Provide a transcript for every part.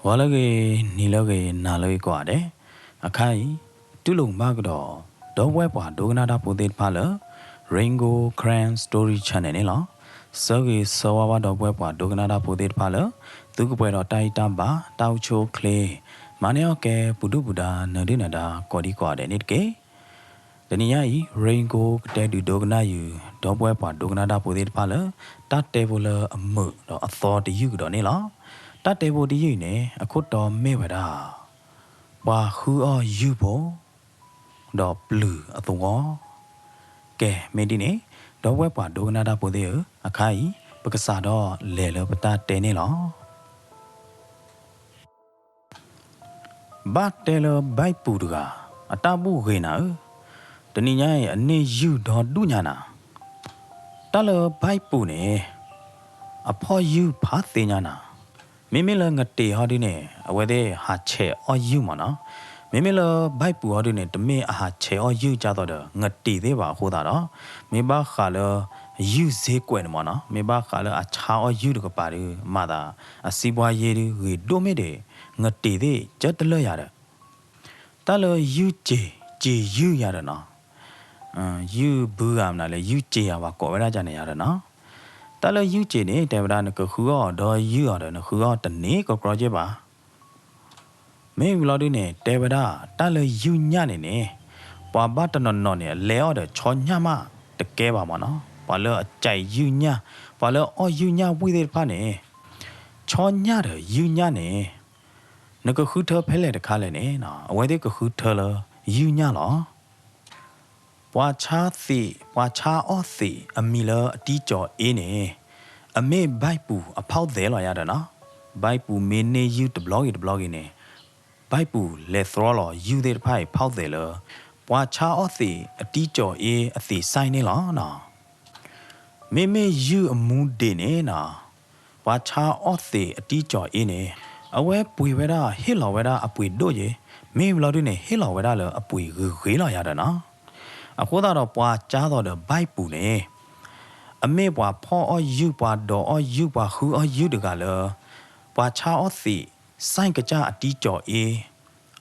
ဝါလကေနီလောကေနာလောကွာတဲ့အခါတူလုံမကတော့ဒေါ်ဝဲပွားဒိုကနာတာပိုသေးဖာလ Ringo Cran Story Channel နဲ့လားစောကေစောဝါဒေါ်ဝဲပွားဒိုကနာတာပိုသေးဖာလသူကပွဲတော့တိုင်တမ်းပါတောက်ချိုကလေးမနီယောကဲပုဒုပုဒါနန္ဒိနတာကော်ဒီကွာတဲ့နေ့ကေတနည်းအား Ringo တဲ့ဒူဒိုကနာယူဒေါ်ဝဲပွားဒိုကနာတာပိုသေးဖာလတတ်တေဘလအမှုတော့အသောတယူကတော့နေလားတတ်တေဘဒီယူနေအခုတော့မေဝဒါဘာခူအောယူဖို့တော့ဘလူးအသောကဲမင်းဒီနေတော့ဝဲပွားဒိုကနာတာပိုသေးအခါကြီးပကစားတော့လဲလပတာတဲနေလားဘာတဲလဘိုက်ပူတကအတပုခေနာတနည်းညာရဲ့အနေယူတော့ဒုညာနာတလဘိုက်ပူနေအဖော်ယူဖာသိညာနာမိမိလငတေဟောဒီနေအဝဲတဲ့ဟာချေအော်ယူမနော်မိမိလဘိုက်ပူဟောဒီနေတမေအဟာချေအော်ယူကြတော့ငတေသေးပါဟိုတာတော့မိဘခါလယူဈေးကွယ်မနော်မိဘခါလအချာအော်ယူတကပါရမတာအစီပွားရေးရီဒိုမေတဲ့ငတေသေးကြက်တလရတဲ့တလယူဂျေယူရတယ်နော်ယူဘူးကမလားလေယူဂျေရပါကော်ဝဲရကြနေရတယ်နော်တလယူဂျေနေတေဗရာနကခူအော်ဒေါ်ယူရတယ်နော်ခူအော်တနေကောကရဂျေပါမင်းဝလာဒီနေတေဗရာတလယူညနေနေပွာဘတ်နော်နော်နေလဲအော်တဲ့ချောညမတကဲပါမနော်ပွာလောအကြိုက်ယူညပွာလောအော်ယူညဝိသေးဖာနေချောညတဲ့ယူညနေနကခူထဖဲလေတခါလေနေနော်အဝဲတဲ့ကခူထလယူညလောပွာချာစီပွာချာအော့စီအမီလအတီးကျော်အေးနေအမေဘိုက်ပူအဖောက်သေးလာရတယ်နော်ဘိုက်ပူမင်းနေယူတဘလော့ဂီနေဘိုက်ပူလက်သရောလောယူတဲ့ဖိုက်ဖောက်သေးလပွာချာအော့စီအတီးကျော်အေးအစီဆိုင်နေလားနော်မေမေယူအမူဒေနေနော်ပွာချာအော့စီအတီးကျော်အေးနေအဝဲပွေဝဲတာဟစ်လော်ဝဲတာအပွေတို့ရေမင်းဘလော်ဒီနေဟစ်လော်ဝဲတာလအပွေခေးလာရတယ်နော်အခုတော့ပွာကြားတော့တဲ့ဘိုက်ပူနေအမေပွာဖောအော်ယူပွာဒေါ်အော်ယူပွာခူအော်ယူတကလပွာချာအော်စီဆိုင်ကကြအတီးကျော်အေး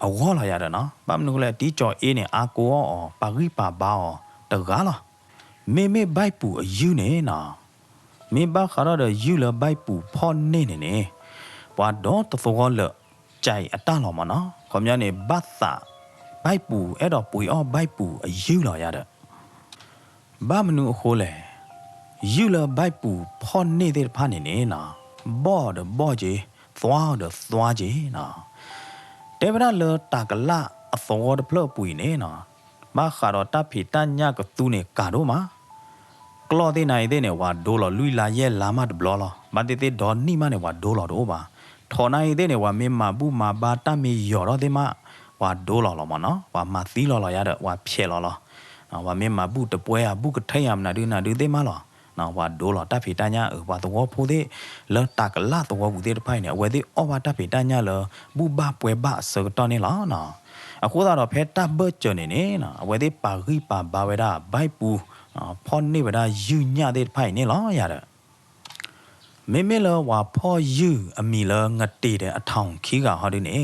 အဝေါ်လာရတယ်နော်ဘာမလို့လဲတီးကျော်အေးနေအာကိုအော်ပါဂိပါဘာအော်တကားလားမေမေဘိုက်ပူအယူနေနော်မေဘခါရတဲ့ယူလဘိုက်ပူဖောနေနေပွာတော့တသောလကြိုင်အတလောမနော်ခမရနေဘတ်သာဘိုက်ပူအဲ့တော့ပူအော်ဘိုက်ပူအယူလာရတဲ့ဘာမနုခိုးလေယူလဘိုက်ပူဖောနေတဲ့ဖာနေနေနော်ဘောကြီးသွားကြီးနော်တေဗရာလတာကလာအသောဒပလပူနေနော်မခါတော့တဖီတညကသူနေကာတော့မှာကလော်တဲ့နိုင်တဲ့နေဝါဒိုလလူလာရဲ့လာမတ်ဘလော်မတေတေဒေါ်နီမနေဝါဒိုလတော့ပါထော်နိုင်တဲ့နေဝါမင်းမဘူးမဘာတမီရော်တော့တဲ့မဝါဒိုလော်မနော်ဝါမသီလော်ရတဲ့ဝါဖြဲလော်ဝါမင်းမဘူးတပွဲရဘူးကထိုင်ရမနာဒူတဲ့မလော်နော်ဝါဒိုလော်တဖီတညာဝါတော့ဖိုးတဲ့လော်တကလာတော့ဘူးတဲ့ဖိုင်နေဝဲတဲ့အော်ဝါတဖီတညာလော်ဘူးဘပွဲဘဆောတော်နေလားနော်အခုတော့ဖဲတဘတ်ချနေနေနော်ဝဲတဲ့ပါဂိပါဘာဝဲတာဘိုက်ပူဖောနေဝဲတာယူညတဲ့ဖိုင်နေလားရတဲ့မေမေလောဝါဖောယူအမီလငတေတဲ့အထောင်ခီကဟာဒီနေ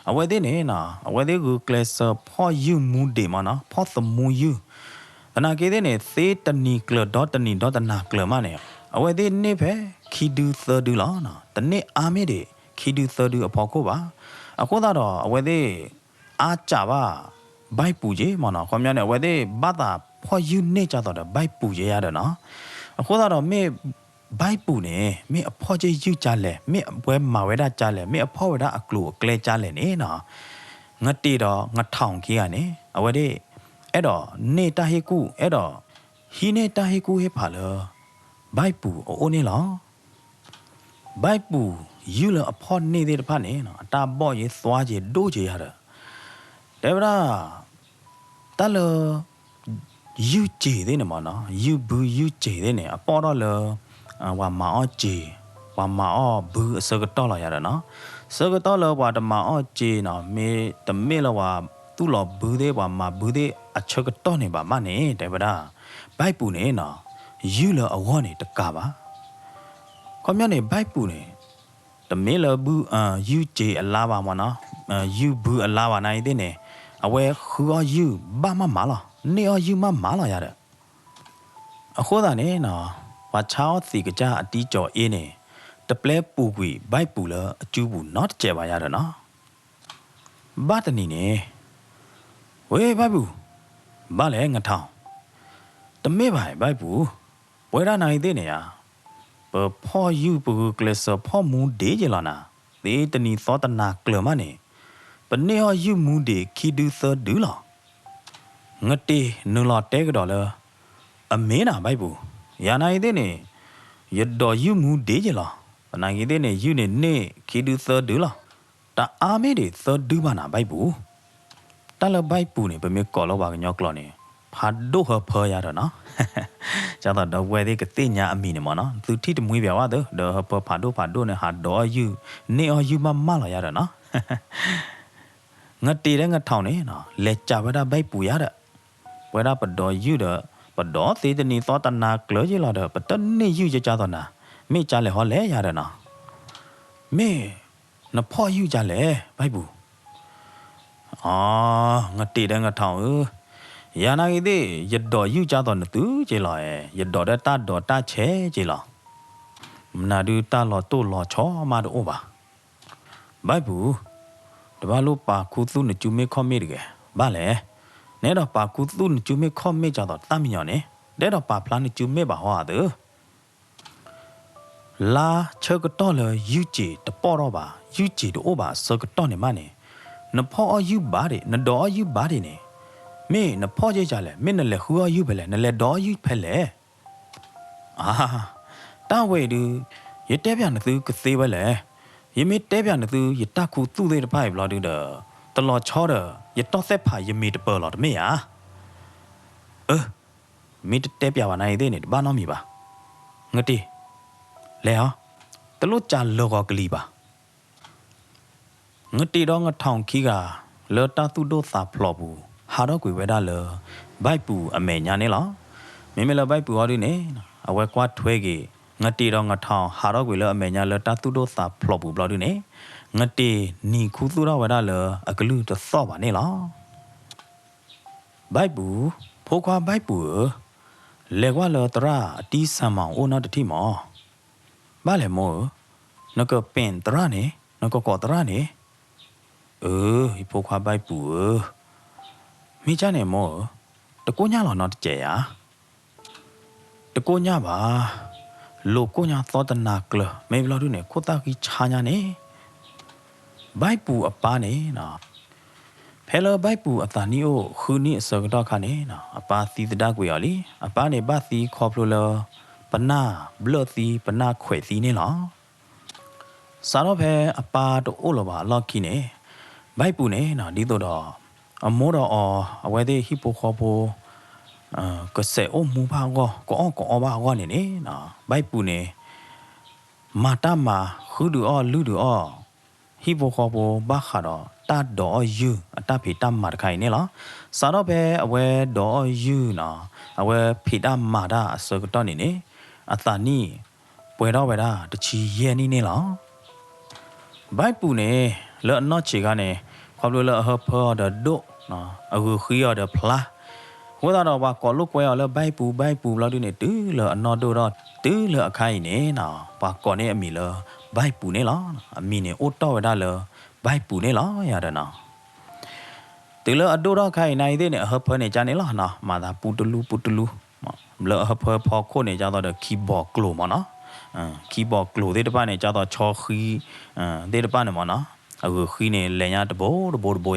အဝဲတဲ့နေနော်အဝဲတဲ့ကိုကလစဖောယူမူဒေမနော်ဖောသမူယူအနာကေတဲ့နေသေတနီကလဒေါတနီဒေါတနာကလမနေအဝဲတဲ့နေဖဲခီဒူသဒူလာနော်တနေ့အာမေတဲ့ခီဒူသဒူအဖောကိုပါအခုတော့အဝဲတဲ့အားကြပါဘိုက်ပူကြီးမနော်ခွန်မြနဲ့အဝဲတဲ့ဘာသာဖောယူနေကြတော့ဘိုက်ပူကြီးရတယ်နော်အခုတော့မေဘိုက်ပူနေမေအဖောကြီးယူကြလဲမေအပွဲမာဝဲတာကြလဲမေအဖောဝဲတာအကလူကလဲကြလဲနေနော်ငတိတော့ငထောင်ကြီးကနေအဝဲတဲ့အဲ့တော့နေတာဟေကူအဲ့တော့ဟီနေတာဟေကူဟေဖာလဘိုက်ပူအိုးနေလားဘိုက်ပူယူလအဖောနေတဲ့ဖာနေနော်အတာပေါ့ရေးသွားကြီးဒိုးကြီးရတဲ့တေဗရာတလယူကြည်တဲ့နေမနော်ယူဘူးယူကြည်တဲ့နေအပေါ်တော့လဝါမာအောဂျီဝါမာအောဘူးစကတော့လာရတာနော်စကတော့လဝါတမာအောဂျီနော်မေတမေလဝါသူ့လောဘူးသေးဝါမာဘူးသေးအချက်ကတော့နေပါမနဲ့တေဗရာဘိုက်ပူနေနော်ယူလအဝေါ်နေတကပါခွန်မြနေဘိုက်ပူနေတ မေလဘူးယူဂျေအလာပါမနော်ယူဘူးအလာပါနိုင်တဲ့နေအဝဲခူအယူဘာမမလာနေအယူမမလာရတဲ့အခုသာနေနော်ဘာချောစီကကြအတီးကြော်အေးနေတပလဲပူကွေဘိုက်ပူလအကျူးဘူးnot ကျဲပါရတဲ့နော်ဘာတနီနေဝေးဘိုက်ဘူးဘာလဲငထောင်တမေဘိုက်ဘူးဝဲရနိုင်တဲ့နေရပဖောယူပူကလစဖောမူဒေးကြလာနာသေတနီသောတနာကလမနေပနေဟယူမူဒေခီဒူသဒူလာငတေနူလာတဲကတော့လေအမင်းနာဘိုက်ဘူးရနိုင်တဲ့နေရတော်ယူမူဒေးကြလာပနိုင်ကြီးတဲ့နေယူနေခီဒူသဒူလာတအာမေတွေသဒူဘာနာဘိုက်ဘူးတလဘိုက်ပူနေပမေကောလောပါကညောကလောနေဖာဒိုဟဖောရတော့နော်ကျတော့ဝဲတဲ့ကတိညာအမီနေမနော်သူထိတမွေးပြပါတော့ဒေါ်ဟဖာဒိုနေဟာဒေါ်ယူနေအယူမလာရတော့နော်ငါတေတဲ့ငါထောင်းနေနော်လက်ကြဝဒဘိုက်ပူရတဲ့ဝဲတာပဒေါ်ယူတော့ပဒေါ်သေးတနီသောတနာကလောကြီးလာတော့ပတနေယူကြတော့နာမိကြလေဟောလဲရတဲ့နော်မေနဖောယူကြလေဘိုက်ပူငါတေတဲ့ငါထောင်းရနာကြီးတဲ့ရတော်ယူကြတော့နသူကျေလာရဲ့ရတော်တဲ့တတော်တချဲကျေလာမနာဒူတလောတိုလောချောမတော့ပါဘိုက်ဘူးတဘာလို့ပါခုသူနကျူမေခေါမေတကယ်ဘာလဲနဲတော့ပါခုသူနကျူမေခေါမေကြတော့တမ်းမြော်နေတဲ့တော့ပါဖလားနကျူမေပါဟောတယ်လာချေကတော့လေယူကြည်တပေါ်တော့ပါယူကြည်တော့ပါစကတော့နေမနေနဖောယူပါတယ်နတော်ယူပါတယ်နေမင်းနဖောကြကြလဲမင်းနဲ့လေဟူအယူပဲလဲနလေဒေါ်ယူဖဲလဲတာဝဲတူရတဲပြနသူကသေးပဲလဲယမေတဲပြနသူရတခုသူ့သေးတဖိုင်ဘလာတူတော့တလောချောတော့ရတော့ဆက်ဖာယမေတပေါ်တော့တမေယာမင်းတဲပြပါနိုင်သေးနေဘာနော်မီပါငတိလဲဟာတလို့ကြလောကကလေးပါငတိတော့ငထောင်ခီကလောတာသူတို့သာဖလော်ဘူးဟာတော့ကွေဝဲတာလေဘိုက်ပူအမေညာနေလားမင်းမလဘိုက်ပူဟောဒီနေအဝဲကွာထွဲကြီးငတေတော့ငထောင်ဟာတော့ကွေလေအမေညာလေတာသူတို့သာဖလော်ဘူးဘလို့ဒီနေငတေနီခုသူတော့ဝဲတာလေအကလူတသော့ပါနေလားဘိုက်ပူဖိုးခွာဘိုက်ပူလေကွာလေတရာအတီးဆံမောင်အိုနာတတိမောဘာလဲမောနကပင်တရာနေနကကောတရာနေဒီဖိုးခွာဘိုက်ပူမိချနေမောတကိုညလောနော်တကြရတကိုညပါလိုကိုညသောတနာကလမေဘလာဒုနေခိုတာကြီးချာညာနေဘိုက်ပူအပားနေနော်ဖဲလဘိုက်ပူအတာနီအိုခူနီအစကတော့ခါနေနော်အပားသီတတာကွေရလီအပားနေဘာသီခေါပလိုလပနာဘလသီပနာခွေသီနေလားစားတော့ဖဲအပားတို့အိုလပါလော့ကီနေဘိုက်ပူနေနော်ဒီတော့အမောတော့အဝဲတဲ့ဟီပိုခေါ်ဖို့ကစဲအမူပါကောဘာကောနေနေနော်ဘိုက်ပူနေမာတမခူဒူလူဒူဟီပိုခေါ်ဖို့ဘာခါတော့တတ်တော်ယူအတဖေတမတ်ခိုင်နေလားစားတော့ပဲအဝဲတော်ယူနော်အဝဲဖေတမတာအစကတော့နေနေအတနီပွဲတော့ပဲတာတချီရဲနေနေလားဘိုက်ပူနေလော့နော့ချီကနေခေါ်လို့လော့ဟဖော်ဒိုနော်အခုခီရတဲ့ဖလားဟိုတော့ဘာကောလုကွဲရလဲဘိုက်ပူလောက်ဒီနေတူးလောအနော်တို့တော့တူးလောအခိုင်နေနော်ဘာကောနေအမီလောဘိုက်ပူနေလားအမီနေအိုတော့ဝဒါလောဘိုက်ပူနေလားရတဲ့နော်တူလောအတို့တော့ခိုင်နိုင်တဲ့နေဟဖနေကြနေလားနော်မာသာပူတလူလောဟဖဖော်ခုနေကြတော့ကီဘော့ကလိုမနော်ကီဘော့ကလိုတဲ့တပတ်နေကြတော့ချောခီတဲ့တပတ်နေမနော်အခုခီနေလဲညာတဘော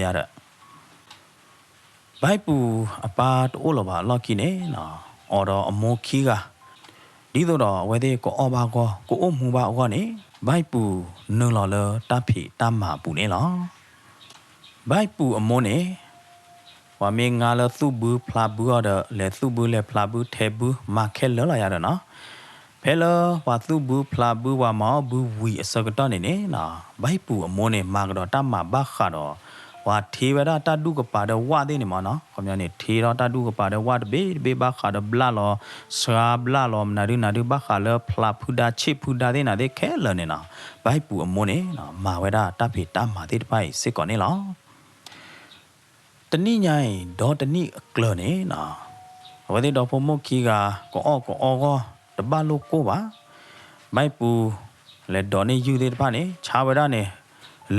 ရတဲ့ဘိုက်ပူအပါတိုးလောပါလော့ကီနေနော်အော်တော့အမိုးခီကဒီတော့ဝဲတဲ့ကိုအော်ပါကိုအုံမူပါအောနေဘိုက်ပူနုလော်လတဖိတမပူနေလောဘိုက်ပူအမိုးနေဝါမေငါလသုဘူးဖလာဘူးရတဲ့လေသုဘူးလေဖလာဘူးထဲဘူးမာခဲလောလာရတဲ့နော်ဖဲလောဝါသုဘူးဖလာဘူးဝါမောဘူးဝီအစကတော့နေနော်ဘိုက်ပူအမိုးနေမာကတော့တမဘာခါတော့ wa the weda ta du ka pa de wa de ni ma no khomya ni the ro ta du ka pa de wa de be ba kha de bla lo sra bla lo na du ba kha le phla phu da chip phu da de na de khe le ni na bai pu amo ni na ma weda ta phi ta ma de bai sit ko ni lo tani nyai do tani klo ni na wa de do pho mo ki ga ko o de ba lo ko ba bai pu le do ni yu de ba ni cha weda ni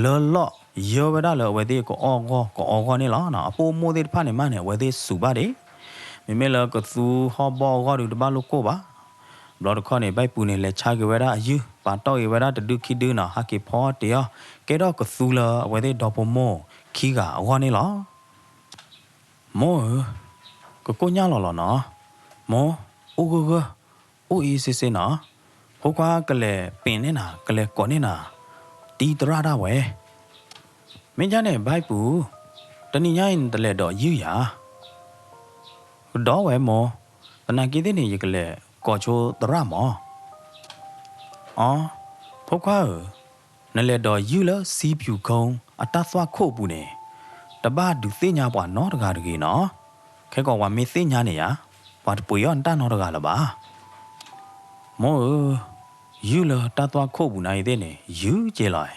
lo lo yo weda lo we de ko o ni lo na apo mo de pa ni ma ne we de su ba de me me lo ko su ho bo go du de ba lo ko ba blo de kho ni bai pu ni le cha ge weda a yu pa to ye weda de du ki du na ha ki pho de yo ke do ko su lo we de do po mo ki ga o ni lo mo ko nya lo no mo o go o yi se na ho kwa ka le pin ni na ka le ko ni na ti tra da weမင်းကြနဲ့ဘိုက်ပူတဏိညာရင်တလဲတော့ယူရတော့ဝဲမောတနာကိတဲ့နေရကလဲကောချိုတရမောအော်ဖုတ်ခွာနလဲတော့ယူလစီးပြူခုံအတသွားခုတ်ပူနေတပတ်ဒူသိညာပွားနော်တကားတကြီးနော်ခဲကောဝါမေသိညာနေရဘာတပူရောအတနော်တကားလပါမောယူလတသွားခုတ်ပူနိုင်တဲ့နေယူကြလိုက်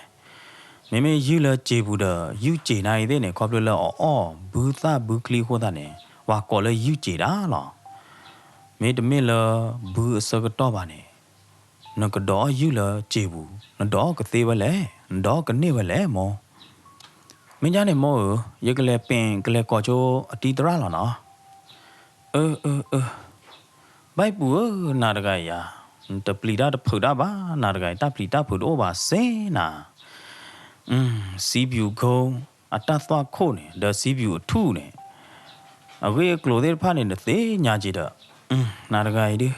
မေမေယူလကျေဘူးတော့ယူကျေနိုင်တဲ့နေခေါပလလအော်ဘူးသဘူးကလီဟိုတာနေဝါကောလယူကျေတာလောမေတမေလဘူးအစကတော့ပါနေနကတော့ယူလကျေဘူးနတော့ကသေးပဲလေနတော့ကနေပဲလေမောမင်းကြနေမောရကလေးပင်ကလေးကောချိုအတီတရလောနော်ဘိုက်ပူနာတကရတပလီတာတဖူတာပါနာတကတပလီတာဖူတော့ပါစေနာစီဗျူခုံအတတ်သွားခို့နေဒစီဗျူအထုနေအဝေးကလိုတဲ့ဖာနေတဲ့ညာကြည့်တော့နာရဂိုင်ဒီ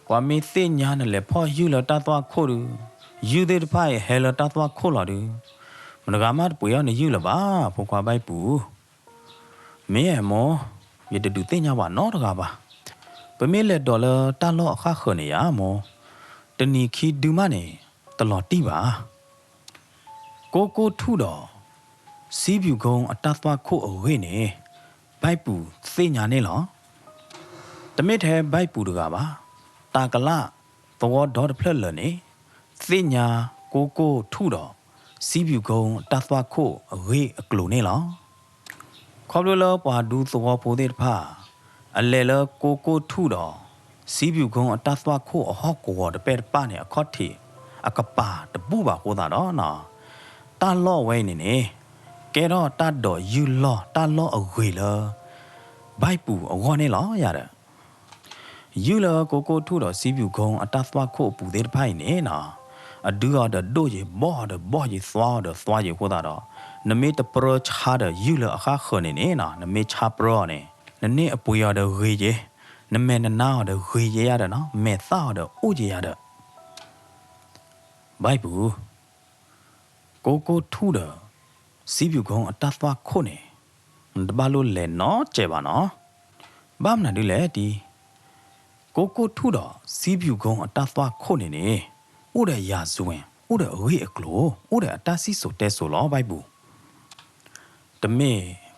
ကွာမီသိညာနဲ့လေဖော်ယူလတတ်သွားခို့လူယူတဲ့ဖာရဲ့ဟဲလတတ်သွားခို့လာလူမနဂါမတ်ပွေရနေယူလပါဖော်ခွာပိုက်ပူမင်းရဲ့မောရတတူသိညာပါနော်တကားပါပမေလက်ဒေါ်လာတလောအခါခွနေရမောတနီခီဒူမနေတလော်တိပါကိုထုတော်စီးပြူကုန်းအတတ်သွားခုတ်အဝေးနေဘိုက်ပူသိညာနေလောတမစ်ထဲဘိုက်ပူတကပါတာကလသောဒေါ်ဖလက်လနေသိညာကိုထုတော်စီးပြူကုန်းတတ်သွားခုတ်အဝေးအကလိုနေလောခေါပလလပွားဒူသောပိုတဲ့ဖာအလဲလကိုထုတော်စီးပြူကုန်းအတတ်သွားခုတ်အဟော့ကောတပဲ့ပနေအခေါတ်တီအကပါတပူပါဟိုတာတော့နော်တာလော့ဝဲနေနေကဲတော့တတ်တော့ယူလော့တာလော့အဝေလဘိုက်ပူအဝေါ်နေလောရတယ်ယူလောကိုထုတော့စီးပြူခုံအတသွားခုတ်ပူသေးတဖိုင်နေနော်အဒူရတဲ့ဒိုရေဘော့ရေသွားရေဟိုတာတော့နမေတပရချာတဲ့ယူလောအခါခွနေနေနော်နမေချာပရောနေနနေ့အပွေရတဲ့ဝေးရေနမေနနာတဲ့ဝေးရေရတယ်နော်မေသားတဲ့ဥကြီးရတဲ့ဘိုက်ပူကိုထုတယ်စီးပြူကုန်းအတတ်သွားခုနေတဘာလို့လဲနော်ကျဲပါနော်ဘာမနာဒီလေဒီကိုထုတော့စီးပြူကုန်းအတတ်သွားခုနေနေဥရရာဇဝင်ဥရအဝေးအကလိုဥရအတစီဆိုတဲဆိုလောဘိုက်ဘူးတမေ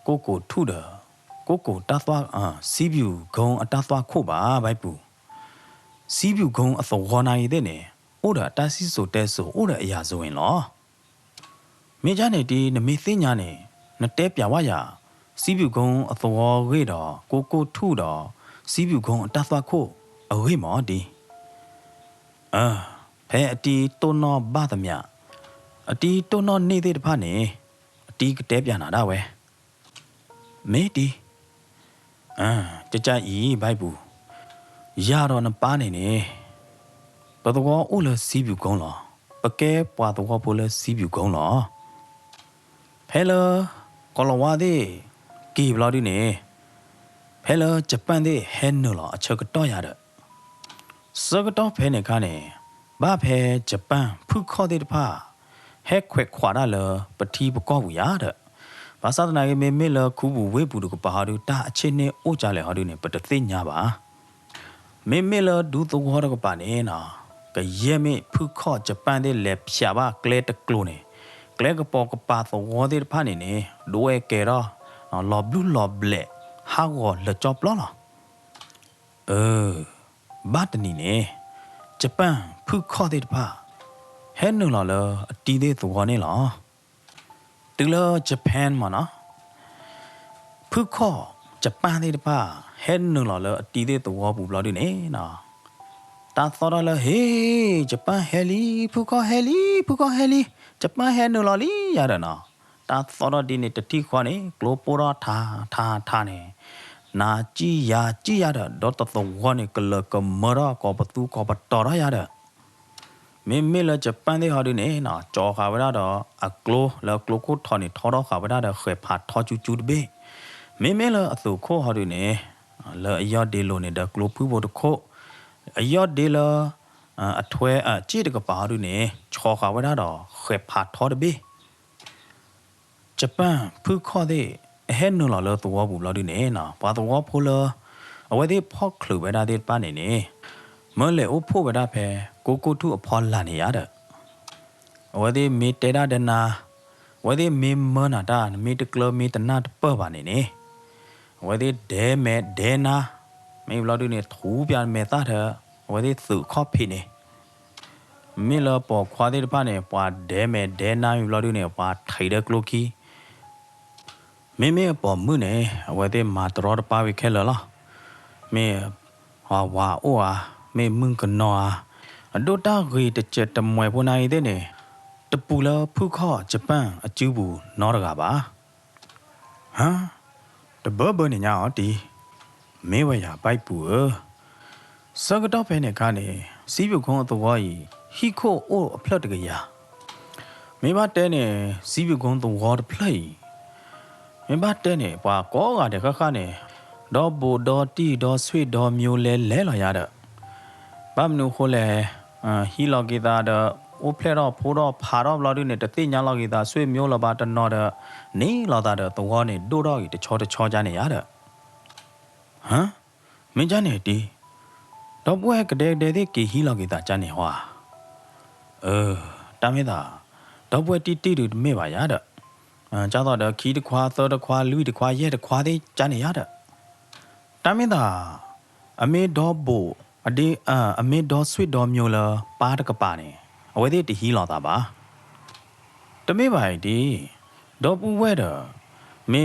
ကိုထုတယ်ကိုတတ်သွားစီးပြူကုန်းအတတ်သွားခုပါဘိုက်ဘူးစီးပြူကုန်းအသောနိုင်တဲ့နေဥရအတစီဆိုတဲဆိုဥရအရာဇဝင်လောမေကြနေဒီနမေသိညာနေနတဲပြဝရစီးပြူကုန်းအသောဝေတော်ကိုထုတော်စီးပြူကုန်းအတသွားခုအဝေးမော်ဒီဖဲအတီတုံနောဘာသမြအတီတုံနောနေတဲ့တဖာနေအတီကတဲပြန်လာတာဝဲမေတီကြဤဘိုက်ဘူးရတော့နပါနေနေပတော်ဦးလစီးပြူကုန်းလောပကဲပွားတော်ပိုလစီးပြူကုန်းလောဖဲလကောလဝါဒီကီဘလာဒီနေဖဲလဂျပန်ဒီဟဲနိုလအချက်ကတော့ရတဲ့စကတော့ဖဲနေခါနေဘာဖဲဂျပန်ဖုခေါ်တဲ့တဖာဟဲခွဲခွာရလပတိပကောဘူးရတဲ့ဘာသာတနာရဲ့မေလခုဘူးဝေဘူးကပါဟာဒူတာအချင်းနဲ့အိုကြလေဟာဒူနေပတသိညာပါမေလဒူတော့ဟောကပါနေနော်ကရဲမေဖုခေါ်ဂျပန်တဲ့လက်ဖြာပါကလေတကလိုနေက ကလဲကပေါ်ကပါသောဝတဲ့ဖာနေနေဒိုဲကဲတော့လော်ဘလူးလော်ဘလက်ဟာဝလက်ချောပလောလားဘာတနီနေဂျပန်ဖူခေါ်တဲ့ဖာဟဲနူလာလအတီးတဲ့သောနေလားတူလဂျပန်မနော်ဖူခေါ်ဂျပန်တဲ့ဖာဟဲနူလာလအတီးတဲ့သောဘူးလားဒီနေနော်တာသောရလဟေးဂျပန်ဟဲလီဖူခေါ်ဟဲလီဂျပန်ဟဲနူလာလီရရနော်တာသောရဒီနေတတိခွာနေဂလိုပိုရာထာနေနာကြည်ရတဲ့ဒေါ်တသောဝါနေကလကမရာကောပတူကောပတော်ရရတဲ့မေလဂျပန်တဲ့ဟာဒီနေနော်ကြော်ခါဝရတော့အကလိုလကလိုကိုထော်နေထော်တော့ခါဝရတဲ့ခေဖာထော်ချူဘေမေလအသူခိုဟာဒီနေလဲအယောဒီလိုနေတဲ့ကလိုဖူဘတ်ခိုအယောဒီလာအထွဲကြည့်တကပါဒီနေချောခါဝရတော့ခေဖာထော်ဘေဂျပန်ဖူခေါ်တဲ့ဟဲနူလာလตัวဘူးလာဒီနေနော်ဘာตัวဖိုလအဝဲတဲ့ဖောက်ခလူပဲဒါတဲ့ပါနေနေမလဲအိုဖို့ပဲဒါဖဲကိုထုအဖော်လာနေရတဲ့အဝဲတဲ့မီတေဒါဒနာဝဲတဲ့မီမနာတာမီတကလမီတနာတပတ်ပါနေနေဝဲတဲ့ဒဲမဲဒဲနာမေဘလာဒီနေထူပြန်မဲတာတဲ့ဝဲတဲ့သူခေါ်ဖိနေမီလာပေါ်ခွာတဲ့ပါနေပွာဒဲမဲဒဲနာဘလာဒီနေပွာထိုင်တဲ့ကလိုကီမေပေါ်မှုနေအဝဲတဲ့မာတော်တပါဝိခဲလောမေဟာဝါအိုအားမေမင်းကနောအဒိုတာဂီတချက်တမွဲပနိုင်တဲ့နေတပူလာဖုခောဂျပန်အကျူးဘူးနော်တကပါဟမ်တဘနေညာတီမေဝရပိုက်ပူစကတော့ဖဲနေကနေစီးပြုတ်ခွန်အတော်ကြီးဟီခိုအိုအဖလတ်တကရမေမတဲနေစီးပြုတ်ခွန်တော်တဖလိုက်မင်းဘာတဲနေပွာကောကတဲ့ခနေဒေါ်ဘူဒေါ်တီဒေါ်ဆွေဒေါ်မျိုးလဲလာရတဲ့ဘာမနုခိုလဲဟီလော်ဂီတာတဲ့အိုဖလက်တော့ဖိုးတော့ဖာတော့ဘလာဒီနဲ့တသိညာလော်ဂီတာဆွေမျိုးလောပါတနော်တဲ့နေလော်တာတဲ့တော့နေဒိုတော့ကြီးတချောကြနေရတဲ့ဟမ်မင်းကြနေတီတော့ပွဲကတဲ့တဲ့ကီဟီလော်ဂီတာကြနေဟွာတမ်းမသားတော့ပွဲတီတူမေ့ပါရတဲ့ကျတော့တဲ့ခီးတခွာသောတခွာလူတခွာရဲတခွာသေးကြနေရတဲ့တမ်းမသားအမေဒေါ်ဘူအဒီအမေဒေါ်ဆွေဒေါ်မျိုးလာပါတကပါနေအဝဲသေးတဟီလာတာပါတမေးပါဒီဒေါ်ပူဝဲတော့မေ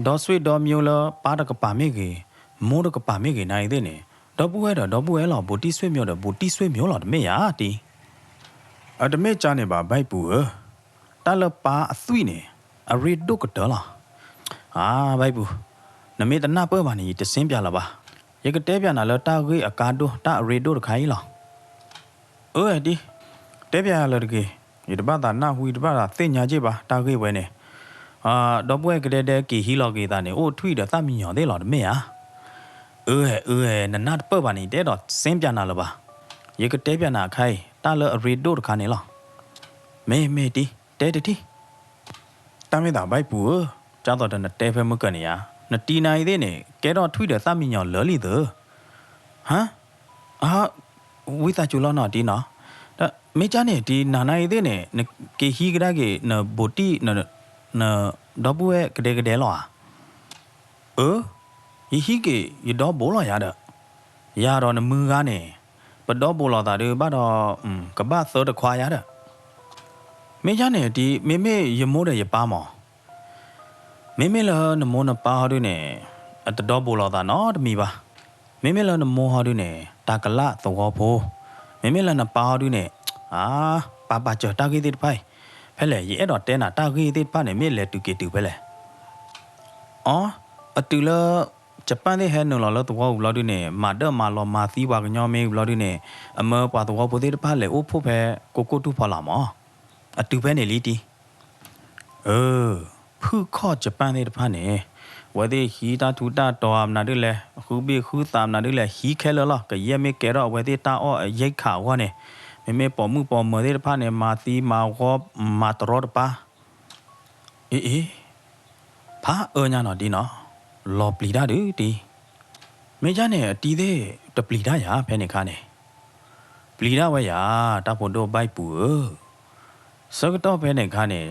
ဒေါ်ဆွေဒေါ်မျိုးလာပါတကပါမေကြီးမိုးတကပါမေကြီးနိုင်သေးနေဒေါ်ပူဝဲတော့ဒေါ်ပူဝဲလောက်ဘူတီဆွေမျိုးတော့ဘူတီဆွေမျိုးလောက်တမေးရတီတမေးချနေပါဘိုက်ပူတလပါအသွိနေအရီဒုကတော်လားဘိုက်ပူနမေတနာပွဲပါနေတစင်းပြလာပါရကတဲပြနာလတာဂေအကာဒိုတာရီဒိုတခိုင်းလားဒီတဲပြလာတကေဒီတပတ်တာနာဟူတပတ်တာသိညာကြည့်ပါတာဂေဝဲနေတော့ပွဲကတဲ့တဲ့ကီဟီလော်ကေတာနေအိုထွိတဲ့သမီညော်သေးလားမေယာနနတ်ပတ်ပါနေတဲ့တော့စင်းပြနာလပါရကတဲပြနာခိုင်းတာလရီဒိုတခါနေလားမေတီတဲတီတမ်းမတာဘိုက်ပူကျတော့တဲ့တဲဖဲမကနေရနတီနိုင်သေးနေကဲတော့ထွိတဲ့သမီညော်လော်လီသဟမ်ဝိသချူလောနော်ဒီနော်ဒါမေချာနေဒီနာနိုင်သေးနေကေဟီကဒါကေနဘိုတီနဒေါ်ဘူးရဲ့ကတဲ့လောဟီကေရတော့ဘောလာရတဲ့ရတော့နမူကနေပတော့ဘောလာတာဒီဘာတော့ကပတ်သောတခွာရတဲ့မေချာနေဒီမေရမိုးတဲ့ရပါမောမေလနမောနပါဟာဒုနေအတတော့ဘောလာတာနော်တမီပါမေလနမောဟာဒုနေတာကလသောဖိုးမေလနပါဟာဒုနေပါချတာဂီတိဖိုင်ဖဲလေရေအဲ့တော့တဲနာတာဂီတိပါနေမေလေတူကေတူဖဲလေအတူလဂျပန်တဲ့ဟဲနော်လောတော့ဘလော်ဒုနေမာဒမာလောမာသီးပါကညောမေဘလော်ဒုနေအမေပါတော့ပိုသေးတပါလေအိုဖို့ဖဲကိုတူဖလာမောအတူဖဲနေလီတီဖူခေါ်ဂျပန်တဲ့တဖာနေဝဲတဲ့ဟီတာထူတာတော်အမနာတွေလေခူဘီခူတာမနာတွေလေဟီခဲလောကရဲမေကဲတော့ဝဲတဲ့တာအောရိတ်ခါဝါနေမေပေါ်မှုပေါ်မတဲ့တဖာနေမာသီမာဝေါမာတရောတပါဖာညာနော်ဒီနော်လော်ပလီတာတူတီမေချာနေတီးတဲ့တပလီတာရဖဲနေခါနေပလီတာဝဲရတာဖို့တော့ဘိုက်ပူ စကတော့ပဲနဲ့ခါနေ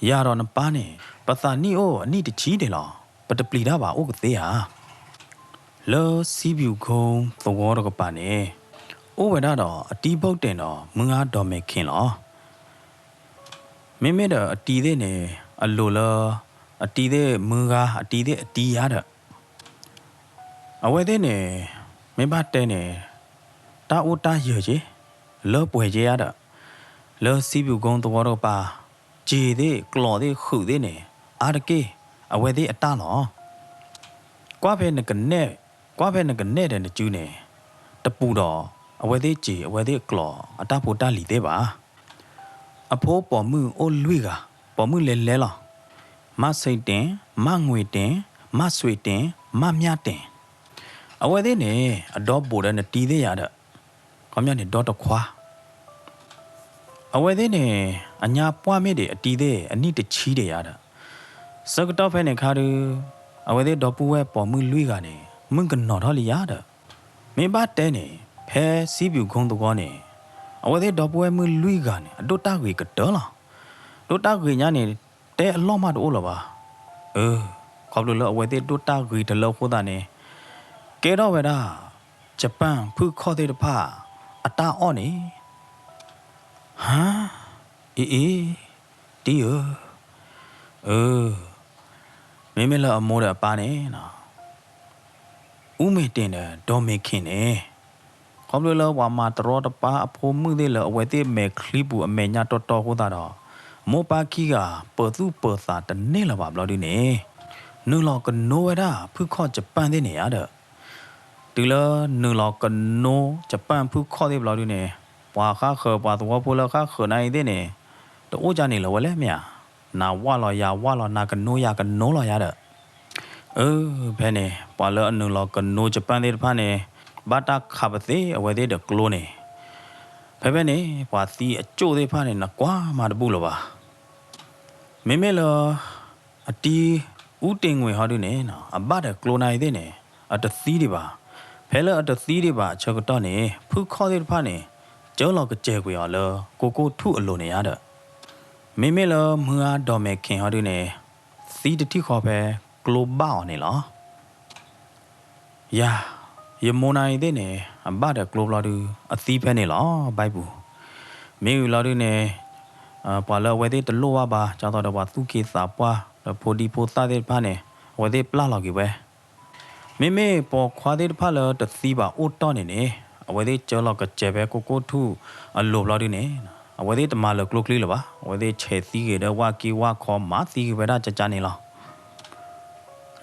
ရတော့နပါနေပသာနီအိုအနိတချီတယ်လားပတပလီတာပါဥကသေးဟာလောစီဗျူခုံသဝေါ်တော့ကပါနေဥဝဒတော့အတီးပုတ်တင်တော့မငါတော်မေခင်လောမိမိတော့အတီးတဲ့နေအလိုလောအတီးတဲ့မငါအတီးတဲ့အတီးရတဲ့အဝဲတဲ့နေမိဘတဲ့နေတာအိုတာရကြီးလောပွေကြီးရတော့လောစီဗျူခုံသဝေါ်တော့ပါဂျီတဲ့ကလော်တဲ့ခုတဲ့နေအာတကေအဝဲတဲ့အတားလောကွာဖဲနကနေကွာဖဲနကနေတဲ့ကျူးနေတပူတော့အဝဲသေးကြီးအဝဲသေးကလော်အတာဖို့တလီသေးပါအဖိုးပေါ်မှုအိုလွိကပေါ်မှုလဲလဲလောမစိတ်တင်မငွေတင်မဆွေတင်မမြတင်အဝဲသေးနေအတော့ပိုတဲ့တီးသေးရတဲ့ခေါမြနေတော့တခွာအဝဲသေးနေအညာပွားမိတဲ့အတီးသေးအနိတချီးတွေရတဲ့စကတော့ဖဲနေခါရူအဝဲသေးတော့ပူဝဲပေါ်မှုလွိကနေမင်းကနော်တော့လီရတဲ့မင်းပါတဲနေဖဲစီးပြူခုံတော့နေအဝဲသေးတော့ပွဲမလွိကနေအတုတကွေကတော့လားတုတကွေညာနေတဲအလော့မတော့လောပါခေါပလို့လောအဝဲသေးတုတကွေတလောခိုးတာနေကဲတော့ဝဲတာဂျပန်ဖူခေါ်တဲ့တဖာအတာအော့နေဟာအေးတီယမင်းမလောအမိုးရပါနေနော်ဦးမေတင်တယ်ဒေါ်မေခင်နေခေါပလို့လောဝါမာတရောတပါအဖိုးမှုသေးလောအဝဲသေးမဲခလီပူအမေညာတော်တော်ဟိုတာတော့မောပါခီကပေါ်သူပေါ်သာတနေလပါဘလို့ဒီနေနူလောကနိုဝဒါဖူခေါ်ဂျပန်သေးနေရတဲ့ဒီလောနူလောကနိုဂျပန်ဖူခေါ်သေးဘလို့ဒီနေပွာခါခေပွာတော့ဖိုလခါခနိုင်သေးနေတိုးကြနေလောဝလဲမြာနာဝါလောရဝါလောနာကနိုရကနိုလောရတဲ့ဘယ်နေပွာလောနူလောကနိုဂျပန်သေးတဖာနေဘာတာခါပသေးအဝဲသေးတဲ့ကလိုနေဖဲနေပွာသီအကျိုးသေးဖာနေနကွာမာတပူလောပါမေမေလောအတီဦးတင်ငွေဟောတုနေနော်အဘတဲ့ကလိုနိုင်သေးနေအတသီးတွေပါဖဲလောအတသီးတွေပါချောကတော့နေဖူခေါ်သေးတဖာနေကျောင်းလောက်ကကျဲကွေရောလောကိုထုအလိုနေရတဲ့မေမေလောမွာတော်မဲခင်ဟောတုနေသီးတတိခေါ်ပဲကလိုဘောက်နေလောယာယမနိုင်တဲ့နေအဘတဲ့ကလိုလာတူအသီးဖဲနေလောဘိုက်ဘူးမင်းယူလာတူနေပွာလဝဲတဲ့တလို့ဝပါကျောင်းတော်ဘာသူကေစာပွာဖိုဒီဖိုတာတဲ့ဖာနေဝဲတဲ့ပလာလောက်ကြီးပဲမေမေပေါ်ခွာတဲ့ဖာလတသီးပါအိုတော့နေနေအဝဲတဲ့ကျော်လောက်ကကျဲပဲကိုထုအလိုလာတူနေအဝဲတဲ့တမလကလုကလီလပါဝဲတဲ့ချေသီးကေတဲ့ဝါကီဝါခေါ်မာသီးကေပဲတာကြနေလော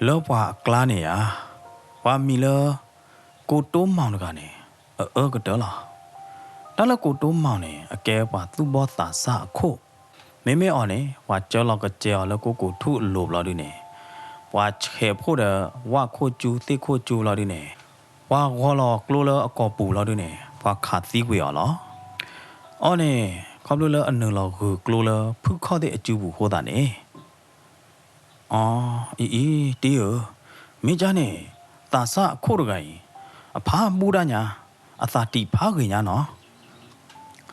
လောပွာကလာနေရဝါမီလောကိုတိုးမောင်ကနေကတော့လားတလကိုတိုးမောင်နေအကဲပါသူ့ဘောသာစအခုမေမေအော်နေဝါကြောလောက်ကကြောလကိုထုလိုဘလာဒီနေဝါချေဖို့တဲ့ဝါခိုကျူသိခိုကျူလာဒီနေဝါဂေါ်လောကလိုလအကောပူလာဒီနေဝါခါသီးကွေရောလားအော်နေခေါပလိုလအနုလောကိုကလိုလဖုခေါ်တဲ့အကျူဘူးဟောတာနေအော်အေးတီးရမင်းကြနေသာစအခုတကိုင်အဖာပူဒညာအသာတိဖားခွေညာနော်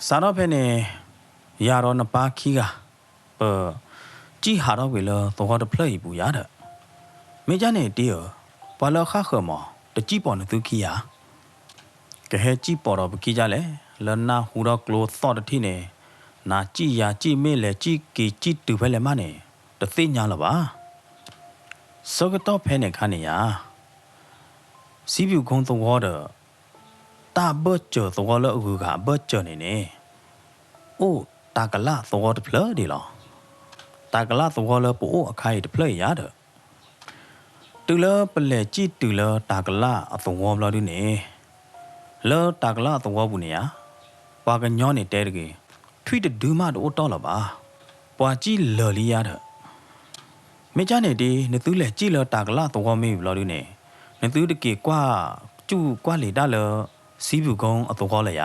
စားတော့ဖဲနေရတော့နပါခီကကြည်ဟာတော့ဝေလတော့တဖလိုက်ပူရတဲ့မင်းကြနေတီးရဘာလခခမတကြည့်ပေါ်နေသူခီယာကဲကြည့်ပေါ်တော့ခီကြလဲလနာဟူတော့ကလိုသော့တတိနေနာကြည်ယာကြည်မေလေကြည်ကီကြည်တူဖဲလေမနေတသိညာလပါစောကတော့ဖဲနေခါနေရစီပြူခုံသဝေါ်တော့တာဘတ်ကျော်သဝေါ်လောအခုကဘတ်ကျော်နေနေအိုးတာကလာသဝေါ်တဖလဒီလောတာကလာသဝေါ်လောပို့အခိုင်တဖလရတဲ့တူလပလေကြည့်တူလတာကလာအသဝေါ်ဘလာဒီနေလောတာကလာသဝေါ်ဘူးနေရပွာကညောနေတဲတကေထွိတဒူးမတော့တော့လာပါပွာကြည့်လော်လီရတဲ့မေချာနေဒီနသူလေကြည့်လောတာကလာသဝေါ်မေးဘလာဒီနေနသူတကေကွာကျူကွာလေတာလစီးဘူးကုန်းအတော်ကောလေရ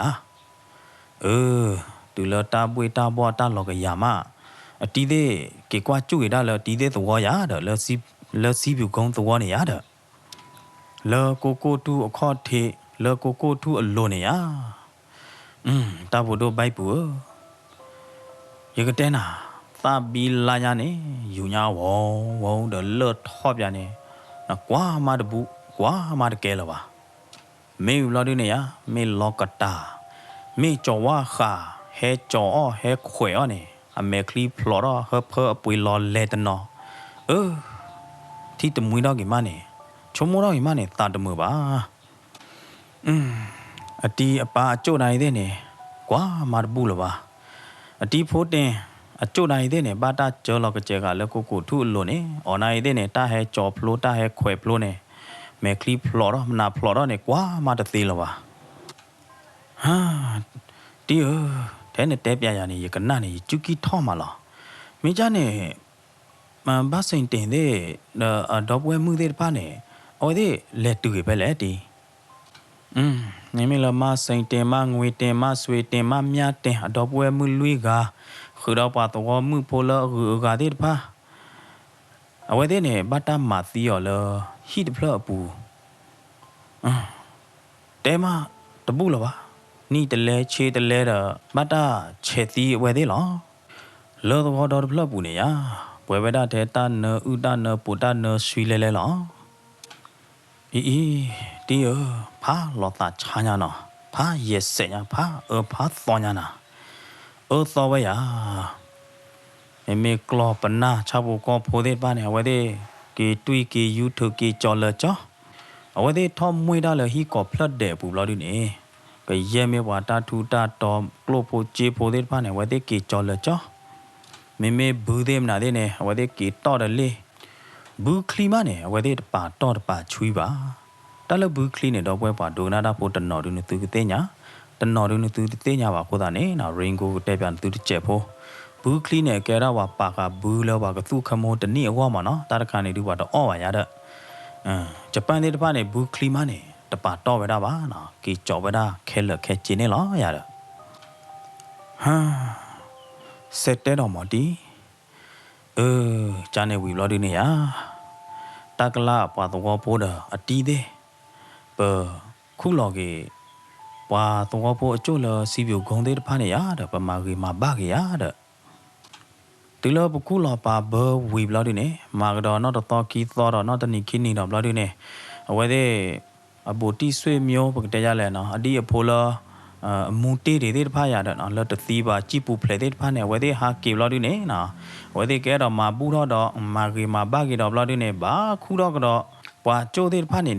တူလတာပွေတာဘွားတာလောကရမအတီးသေးကေကွာကျူရတာလတီးသေးသဝရတဲ့လစီးဘူးကုန်းသဝနေရတဲ့လောကိုတူအခေါ်ထေလောကိုတူအလိုနေရတာဘုဒ္ဓဘိုက်ပူ ရကတဲ့နာသဘီလာညာနေယူညာဝုံဒလတ်ထော့ပြနေနော်ကွာမတဘူးကွာမတကဲလပါမေယူလာဒီနေရမေလောကတာမေကြောဝါခါဟဲကြောဟဲခွေအောနေအမေကလီဖလော်ဟဖပွေလော်လက်တနော်တီတမွေတော့ကိမနေချုံမောတော့ကိမနေတာတမပါအတီအပါအကျို့နိုင်တဲ့နေကွာမတဘူးလပါအတီဖိုးတင်အကျို့နိုင်တဲ့နေဘာတာကြောလောက်ကကျကလည်းကိုထုလို့နေအော်နိုင်တဲ့နေတာဟဲကြောဖလိုတာဟဲခွေဖလိုနေမေကလီဖလော်မနာဖလော်နေကွာမတသေးလပါဟာတီတဲနဲ့တဲပြရနေရကနနေကျူကီထော့မှာလားမိကြနေဘာစင်တင်တဲ့တော့ပွဲမှုတဲ့ပါနေအော်ဒီလက်တူပဲလေတီနေမလမစိန်တင်မငွေတင်မဆွေတင်မမြတင်အတော့ပွဲမှုလွေးကခရတော့ပါတော့မှုပိုလရကတဲ့ပါအဝဲတဲ့နေဘတ်တမသီယောလဟီတဖလပူတဲမတပူလပါနီတလဲချေတလဲတော့ဘတ်တာချေတီအဝဲသေးလားလောတော့တော်ဖလပူနေရပွဲဝဲတာတဲ့တနဥဒနပူတနဆွီလဲလဲလားတီဖာလောတာချာညာနော်ဖာရက်စညာဖာဖာသောညာနာသောဝဲရမေကလောပနာချဘူကောဖိုတဲ့ပါနေဝဲတဲ့ကေတွီကေယူထုကေကြော်လကြောအဝဲတဲ့ထောမွေးတာလေဟီကောဖလတ်တဲ့ပူလော်ဒီနေကရဲမေဝါတာထူတာတော်ကလိုဖိုဂျေဖိုတဲ့ပါနေဝဲတဲ့ကေကြော်လကြောမေဘူးတဲ့မနာတဲ့နေဝဲတဲ့ကေတော့တယ်လေဘူးခလီမနေဝဲတဲ့ပါတော့ပါချွီးပါတလဘူးခလီနေတော့ပွဲပါဒိုနာတာဖိုတနော်ဒူနသူကတဲ့ညာတနော်ဒူနသူတဲ့ညာပါခိုးတာနေနော်ရင်ကိုတဲ့ပြန်သူတဲ့ချက်ဖိုဘူးခလီနဲ့ကဲရဝါပါကဘူးလောပါကသူခမောတနိအဝမနော်တာတခါနေတူပါတော့အော်ပါရတဲ့ဂျပန်တဲ့တပါနေဘူးခလီမနေတပါတော့ဝဲတာပါနော်ကီကြော်ဝဲတာခဲလက်ခဲကျင်းနေလားရတဲ့ဟာစက်တဲ့တော့မတီဂျာနေဝီလော်ဒီနေရတကလာပါတော့ပိုးတာအတီးသေးပခုလော်ကေပွာတော့ပိုးအကျို့လစီပြူဂုံသေးတဖာနေရတဲ့ပမာကြီးမှာဘာကြီးရတဲ့ဒီလိုပခုလော်ပါဘဝီဘလော်ဒီနေမာကတော့တော့တော့ကီသောတော့တော့တနိခိနီတော့ဘလော်ဒီနေအဝဲတဲ့အဘူတီဆွေမျိုးပကတဲ့ရလဲနော်အဒီအဖိုးလောအမူတေးတွေတဖာရတဲ့နော်လော်တသီးပါကြည့်ပူဖလေတဲ့တဖာနေဝဲတဲ့ဟာကေဘလော်ဒီနေနော်ဝဲတဲ့ကဲတော့မာပူတော့မာကြီးမှာဘာကြီးတော့ဘလော်ဒီနေဘာခုတော့ကတော့ပွာကျိုးတဲ့တဖာနေ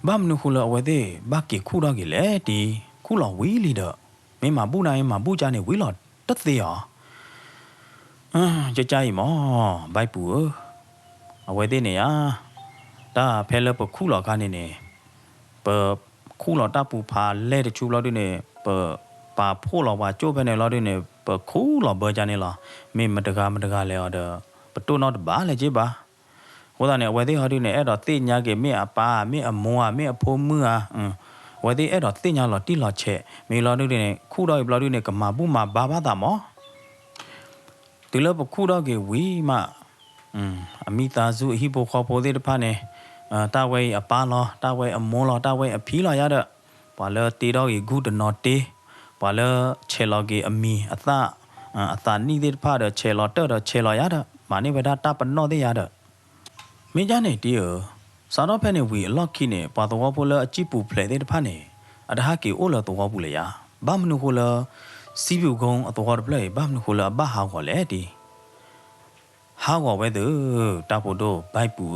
ဘာမနုခုလော်ဝဲတဲ့ဘာကေခုတော့ကြီးလေဒီခုလော်ဝီလီတော့မင်းမပူနိုင်မပူကြနေဝီလော်တက်သေးရောကြမောဘိုက်ပူအဝဲတဲ့နေရဒါဖဲလပခုလော်ကနေနေပခုလော်တပူဖာလဲတချူလော်ဒီနေပါဖိုးလော်ပါကျိုးပဲနေလော်ဒီနေပခုလော်ဘကြနေလားမင်းမတကာလဲတော့ပတိုးတော့ဘာလဲကြည့်ပါဟိုတာနေဝဲတဲ့ဟာဒီနေအဲ့တော့တိညာကေမင်းအပါမင်းအမောမင်းအဖိုးမွာဝဲတဲ့အဲ့တော့တိညာလော်တိလော်ချက်မင်းလော်ဒီနေခုတော့ဘလော်ဒီနေကမာပူမှာဘာတာမောဒီလိုပခုတော့ကေဝီမအမိသားစုဟိပိုခေါ်ဖို့တဲ့တဖာနေတာဝဲအပါလောတာဝဲအမောလောတာဝဲအဖီလောရတဲ့ဘာလဲတီတော့ကေဂုဒနော်တေဘာလဲချေလောကေအမီအသနီတဲ့တဖာတဲ့ချေလောတော့ချေလောရတဲ့မာနေဝဒတာပနောတဲ့ရတဲ့မင်းကြနေတီးစာတော့ဖဲနေဝီအလော့ခိနေပါတော့ပိုလအချိပူဖလေတဲ့တဖာနေအတဟာကေအိုလောတော့ဘူးလေရဘာမနုခိုလစီပြူကုံအတော်ပလေဘာမနုခိုလဘာဟာကောလေတီဟာကောဝဲသူတာဖို့တော့ဘိုက်ပူ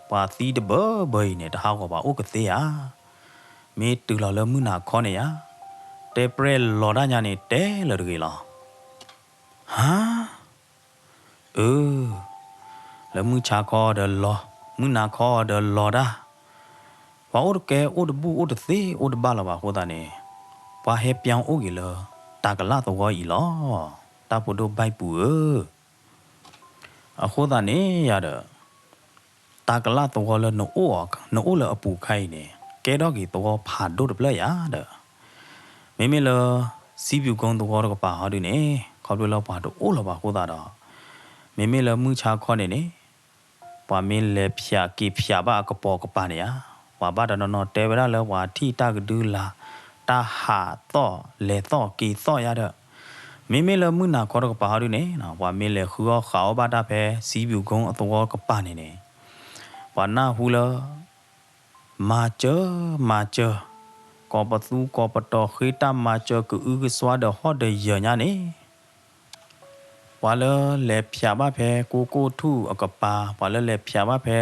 ပါသီးတဘဘိနေတဟာကောပါဥကသေးရမေတူလော်လမှုနာခေါနေရတဲပရဲလော်ဒညာနေတဲလော်တကေလောဟာလမှုချာခေါ်တယ်လောမှုနာခေါ်တယ်လော်ဒါဘာဥကဲဥဒဘူးဥဒသေးဥဒဘာလာပါဟောတာနေဘာဟဲပြောင်းဥကြီးလောတာကလာတော့ဤလောတာဖို့တော့ဘိုက်ပူအခုတာနေရတဲ့တာကလာတော့လနိုးလအပူခိုင်းနေကဲတော့ကြီးတော့ဖာဒိုတပလက်ရတဲ့မေလစီပြူကုန်းတော့ကပါဟောဒီနေခေါ်ပြလောက်ပါတော့အိုးလပါဟိုတာတော့မေလမှုချာခေါ်နေပါမင်းလေဖြာကေဖြာပါကပေါ်ကပါနေရဘာတော့တဲဝရလဲဝါထီတာကဒူလာတာဟာတော့လေတော့ကေတော့ရတဲ့ မေမေလမှုနာခေါ်တော့ပါရနေနော်ဘာမေလေခူခါဘာတာပဲစီးပြူကုန်းအတော်ကပနေနေဘာနာဟူလမာချေကောပသူကောပတော်ခိတမာချေကူဥကစွာဒဟော့ဒရညာနေဘာလလေဖြာဘာပဲကိုထုအကပါဘာလလေဖြာဘာပဲ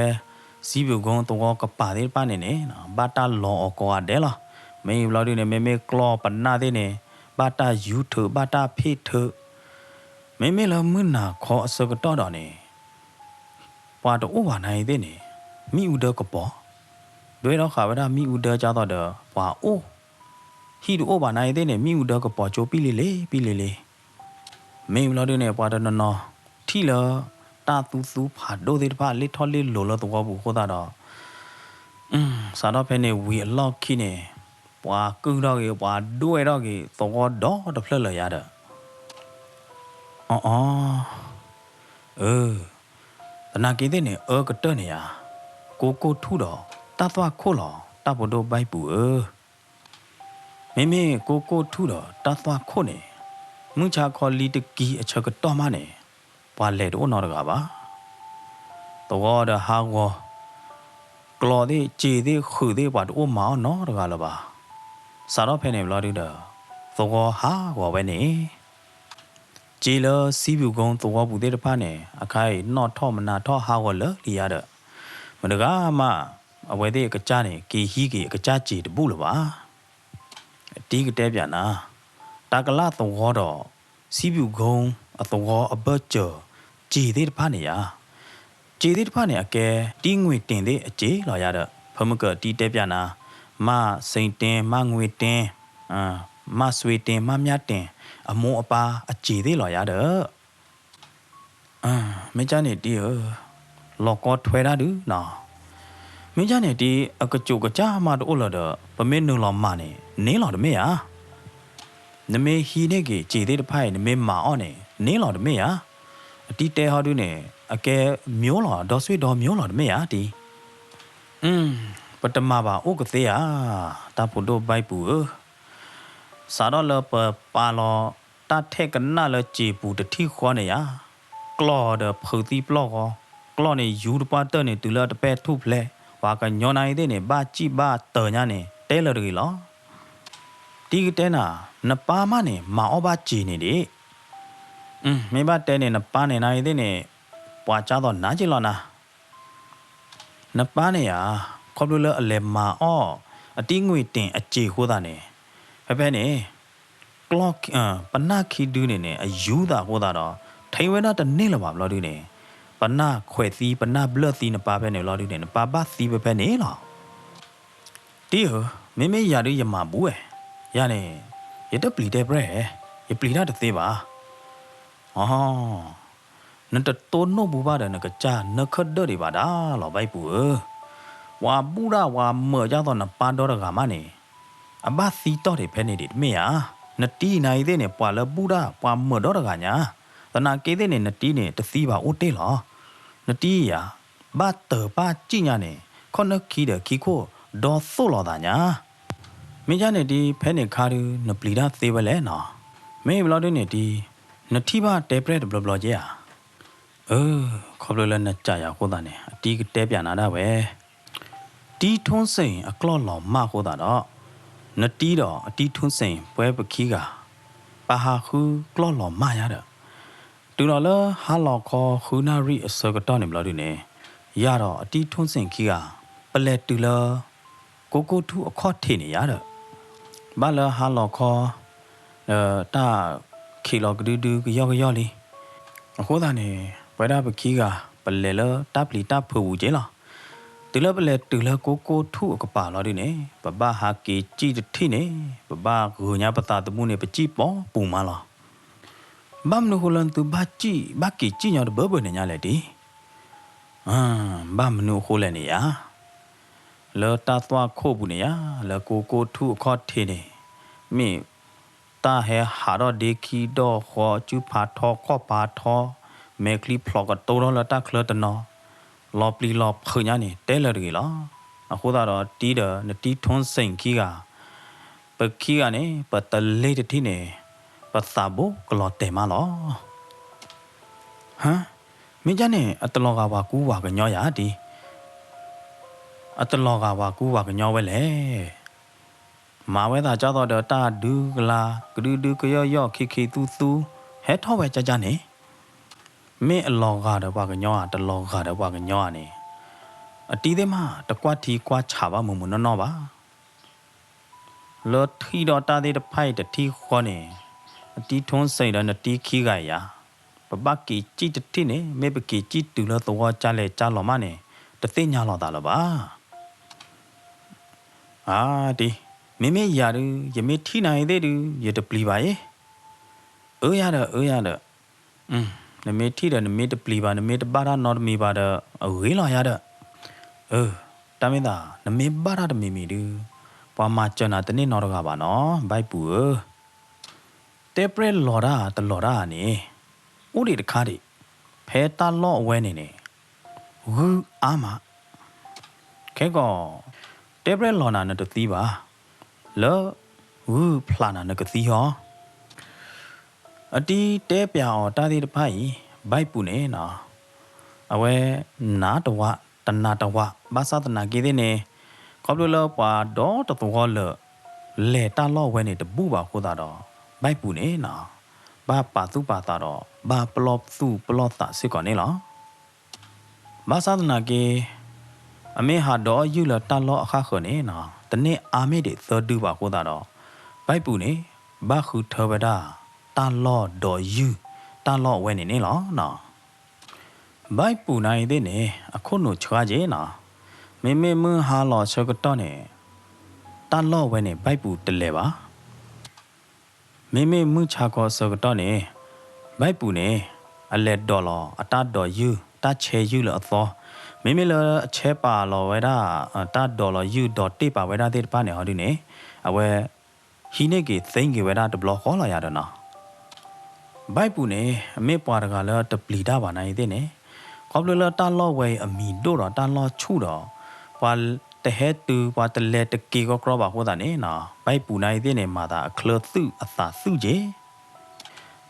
စီးပြူကုန်းတော်ကပါသေးပါနေနေနော်ဘာတာလောအကောအတဲလားမေဘလာဒီနေမေကလောပနာသေးနေဘာတာယူထဘာတာဖိထမေလမနာခေါ်အစကတော့တော့နေပွာတော့ဝါနိုင်သေးနေမိဥဒကပေါ်တွေတော့ခါဗဒါမိဥဒကြတော့တော့ပွာအိုးဟီတို့ဝါနိုင်သေးနေမိဥဒကပေါ်ချိုပြီးလေမေဘလာဒီနေပွာတော့နော်ထီလာတာသူဖာဒိုသေးတဖာလေးထော်လေးလိုတော့ဘူးခေါ်တာတော့စားတော့ဖဲနေဝီအလောက်ခိနေပွာကူတော့ကေပွာဒွဲတော့ကေတော့တော့ဖလက်လာရတဲ့တနာကိတဲ့နေကတနေရကိုထုတော့တသွားခိုးလောတဘဒိုဘိုက်ပူမေကိုထုတော့တသွားခိုးနေမှုချခေါ်လီတကီအချက်ကတော့မနေပွာလေတော့နော်တကပါတော့ဒဟာဝကလော်ဒီကြည်ဒီခူဒီပွာတော့မောင်းနော်တကလပါစားတော့ဖဲနေဘလာဒီတော့သောဟာဝဝဲနေဂျီလစီဘူးကုန်းတော်ဘူးတဲ့တဖာနဲ့အခိုင်နော့ထော့မနာထော့ဟာဝလလီရတဲ့မတကားမအဝဲတဲ့ကကြနေကီဟီကီကကြကြည်တပုလပါတီးကတဲပြန်နာတာကလာတော်တော့စီဘူးကုန်းအတော်အဘချေကြည်တဲ့တဖာနေရကြည်တဲ့တဖာနေအကဲတီးငွေတင်တဲ့အကြေးလာရတဲ့ဖမကတီးတဲပြန်နာမစိန်တင်မငွေတင်မဆွေတင်မမြတ်တင်အမောအပါအကြည်သေးလော်ရတဲ့မင်းကြနေတီးလော်ကောထွဲရတူနော်မင်းကြနေတီးအကကြုကကြမတို့လော်တော့ဗမင်းနုလော်မနေနင်းလော်တမေယာနမေဟီနေကြီးကြည်သေးတဖိုင်နမေမာအော့နေနင်းလော်တမေယာအတီးတဲဟောတူနေအကဲမျိုးလော်ဒေါ်ဆွေတော်မျိုးလော်တမေယာတီပတမပါဥကသေးယာတာဖို့တို့ဘိုက်ပူစားတော့လပပါလောတာထက်ကနာလကြည်ပူတတိခေါ်နေရကလော်ဒဖူတီပလော့ကလော်နေယူတပတ်တဲ့နေတူလာတပဲထုဖလဲဝါကညောနိုင်တဲ့နေဘာကြည့်ဘာတော်ညာနေတဲလရီလောတီကတဲနာနပါမနေမောဘာကြည်နေဒီမေဘတဲနေနပါနေနိုင်တဲ့နေပွာချတော့နားကြည့်လောနာနပါနေရခေါပလူလအလေမာအောအတီးငွေတင်အကြေဟိုးတာနေဖဲနေကလော့ပနာခီဒူးနေအယူတာဟိုတာတော့ထိုင်ဝဲနာတနေ့လပါဘလော်ဒူနေပနာခွဲသီပနာဘလသီနပါဖဲနေလော်ဒူနေပါပသီဖဲနေလောတီဟမေရရီယမဘူးရနေရတပလီတဲ့ဘရဲရပလီနာတသေးပါနတတိုနိုဘူပါတဲ့နကကြနခဒရီပါဒါလောဘိုက်ပူဝါပူရာဝါမေကြတော့နပါတော့ရကမနေအဘသီတော့တယ်ဖဲနေတယ်မေယာနတီနိုင်တဲ့နေပွာလပူရာပွာမေတော့ရကညာတနာကေတဲ့နေနတီနေတသီပါအိုတေလောနတီယာဘတ်တပါကြည့်ညာနေခေါနခီတဲ့ခီခိုဒေါ်ဆိုလောတာညာမင်းကြနေဒီဖဲနေခါရူနပလီဒါသေးပဲလဲနော်မင်းဘလော်တဲ့နေဒီနတီပါတဲပရက်ဘလော်ကျာခေါပလလနဲ့ကြာရဟိုတာနေအတီးတဲပြန်လာတာပဲတီးထွန်းစိန်အကလော့လော်မဟိုတာတော့နတီးတော့အတီးထွန်းစိန်ပွဲပခီကပါဟာခူကလော့လော်မရတဲ့တူတော်လဟာလော်ခေါ်ခူနာရီအစကတော့နေမလို့ဒီနေရတော့အတီးထွန်းစိန်ခီကပလက်တူလကိုထူအခေါ်ထေနေရတဲ့ဘာလဟာလော်ခေါ်တာခီလော်ကဒူရောလီအခုသားနေဝဲတာပခီကပလဲလတပ်လီတပ်ဖူကျဲလားတူလပလဲတူလကိုထုကပါလာဒီနေပပဟာကီကြည်တိနေပပဂူညာပတာတမှုနေပကြည့်ပေါ်ပူမလားဘမ်နဟလန်တူဘာကီကြည့်ညတော့ဘဘနေညာလေဒီဘမ်နဟလန်နေရလောတာသွားခိုးဘူးနေရလကိုထုခေါ်ထေနေမိတာဟဲဟာတော့ဒေခီတော့ခေါ်ကျူဖာထောခေါ်ပါထောမေကလီဖလော့ကတိုးတော့လာတာခလတ်နော်လော်ပလီလော်ဖညာနေတဲလရီလားအခုတော့တီးတယ်နတီထွန်းစိန်ခီကပခီကနေပတလေးတတိနေ ပတ်စာဘကလောတဲမလောဟမ်မင်းကြနဲ့အတလောကဘာကူဝါကညောရဒီအတလောကဘာကူဝါကညောဝဲလေမာဝဲသာကြတော့တာဒူကလာဂဒူဒူကယောယောခိခိတူတူဟဲထောက်ပဲကြနေမင်းအလောကတော့ဘာကညောတလောကတော့ဘာကညောနေအတီးသေးမတကွာတီကွာချပါမမနော်ပါလော်ထီတော့တာသေးတဖိုက်တတီခေါ်နေအတီးထုံးစိတ်တော့နတီးခီးကရပပကီကြည့်တိနေမေပကီကြည့်တူလို့တော့ကြလဲကြလော်မနေတသိညာလော်တာလပါအာဒီမေမေရရယမေထီနိုင်သေးတူရတပလီပါရဲ့ရတော့နမေထီတယ်နမေတပလီပါနမေတပါရနော်မီပါတော့ဝေးလော်ရတော့တမင်းသားနမေပါရတမီမီတူပွားမကျနာတနေ့နော်တော့ကပါနော်ဘိုက်ပူတေပရလော်ရာတလော်ရာနေဦးဒီတခါဒီဖဲတာလော့အဝဲနေနေဝူအာမခဲကောတေပရလော်နာနဲ့တသီးပါလောဝူဖလာနာနဲ့ကသီးဟောအတီတဲပြောင်တာဒီတဖိုင်ဘိုက်ပူနေနော်အဝဲနာတဝတနာတဝဘာသာတနာကေတဲ့နေကောပလောပွာတော့တတော်လေတာလော့ဝဲနေတပူပါခိုးတာတော့ဘိုက်ပူနေနော်ဘာပါသူပါတာတော့ဘာပလော့သူပလော့တာစစ်ကောနေလောဘာသာတနာကေအမေဟာတော့ယူလတာလော့အခါခွနေနော်တနေ့အာမေတွေသောတူပါခိုးတာတော့ဘိုက်ပူနေဘာခုထဝဒတာလော့တော့ယူတာလော့ဝဲနေနေလောနော်ဘိုက်ပူနိုင်တဲ့နေအခုနိုချွားကြီးနော်မေမေမဟာလော်ချကတော့နေတာလော့ဝဲနေဘိုက်ပူတလဲပါမေမေမှုချာကောစကတော့နေဘိုက်ပူနေအလက်ဒေါ်လောအတတော်ယူတချေယူလောအသောမေမေလအချဲပါလောဝဲတာတဒေါ်လောယူဒေါ်တိပါဝဲတာတဲ့ပါနေဟောဒီနေအဝဲဟီနေကေသိန်းကေဝဲတာတဘလောခေါ်လာရတော့နော်ဘိုက်ပူနေအမေပွားတကလည်းတပလီတာပါနိုင်တဲ့နေခေါပလလတာလော့ဝဲအမီတို့တော့တာလော့ချုတော့ပွာတဟဲတူပွာတလဲတကေကောကရောပါဟောတာနေနော်ဘိုက်ပူနိုင်တဲ့နေမှာတာအခလသုအသာစုကြီး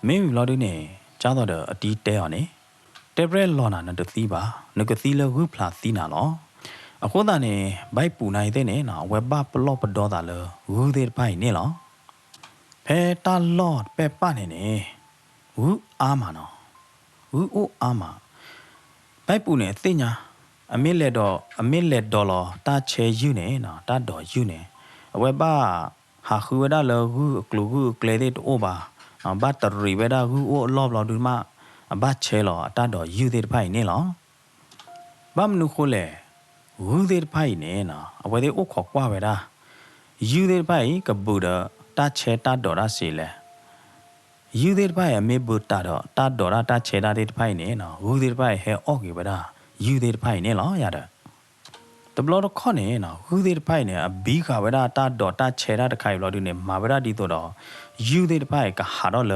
မင်းလော်ဒင်းနေကြားတော့အတီးတဲအောင်နေတေဘရလော်နာနဲ့တသီးပါနကသီလဝုဖလာသီနာလောအခုတာနေဘိုက်ပူနိုင်တဲ့နေနော်ဝက်ဘပလော့ပဒေါ်တာလဝူတဲ့ဘိုက်နေလောဖဲတာလော့ပဲပနေနေဝူအာမနော်ဝူအိုအာမဘိုက်ပူနေသိညာအမေလက်ဒေါ်လောတာချေယူနေနော်တာဒေါ်ယူနေအဝဲပါဟာခူဝဒါလဂူကလူဂူကလေတဲ့အိုပါဘတ်တရီဝဒါဂူအိုလောဘလောဒူမဘတ်ချေလောတာဒေါ်ယူတဲ့ဖိုင်နေလောဘမ်နုခိုလေဝူတဲ့ဖိုင်နေနော်အဝဲတဲ့အိုခေါ်ကွာဝဲတာယူတဲ့ဖိုင်ကဘူဒတာချေတာဒေါ်ရစီလေယူတဲ့ဖိုင်အမေဘူတာဒေါ်တာဒေါ်ရတာချေတာတဲ့ဖိုင်နေနော်ဝူတဲ့ဖိုင်ဟဲအော့ကေဝဒါယူတဲ့ဖိုင်နေလောရတာတဘလောခေါနေနော်ဟူတဲ့ဖိုင်နေအဘီခါဝဒတာဒေါ်တာချေတာတခိုင်ဘလောဒီနေမာဝဒဒီတော့ယူတဲ့ဖိုင်ကဟာတော့လ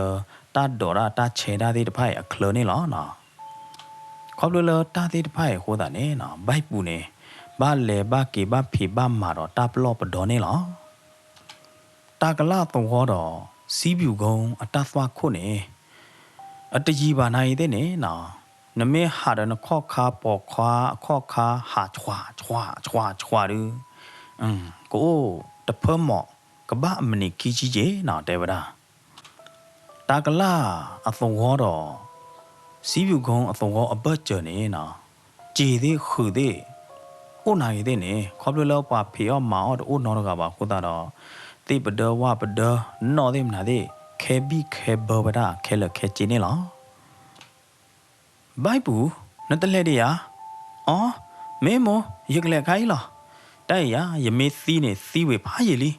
တာဒေါ်တာချေတာတဲ့ဖိုင်အခလနေလောနော်ခေါပလလတာတဲ့ဖိုင်ဟိုတာနေနော်ဘိုက်ပူနေဘာလေဘာကေဘာဖီဘာမာတော့တာပလော့ပဒေါ်နေလောတာကလာတော့ဟောတော့စီးပြူကုန်းအတသွားခုနေအတကြီးပါနိုင်တဲ့နေနော်နမေဟာရနခော့ခါပေါ်ခွာခော့ခါဟာချွာရကိုတဖမော့ကဘာမနိကီကြီးကျေနော်တဲဗရာတာကလာအဖုံဟောတော့စီးပြူကုန်းအဖုံဟောအပတ်ကျနေနော်ကြည်သေးခူသေးအိုနိုင်တဲ့နေခေါပလလောပါဖေောမောအိုနော်ကပါခုတာတော့တိပဒဝပဒနော်သေးမနာသေးခဲဘီခဲဘောဗရာခဲလခဲချင်းနေလောဘိုက်ပူနတလဲတရအော်မေမိုရကလက်ခိုင်းလားတိုက်ရယမေသီးနေသီးဝေဖားရည်လီ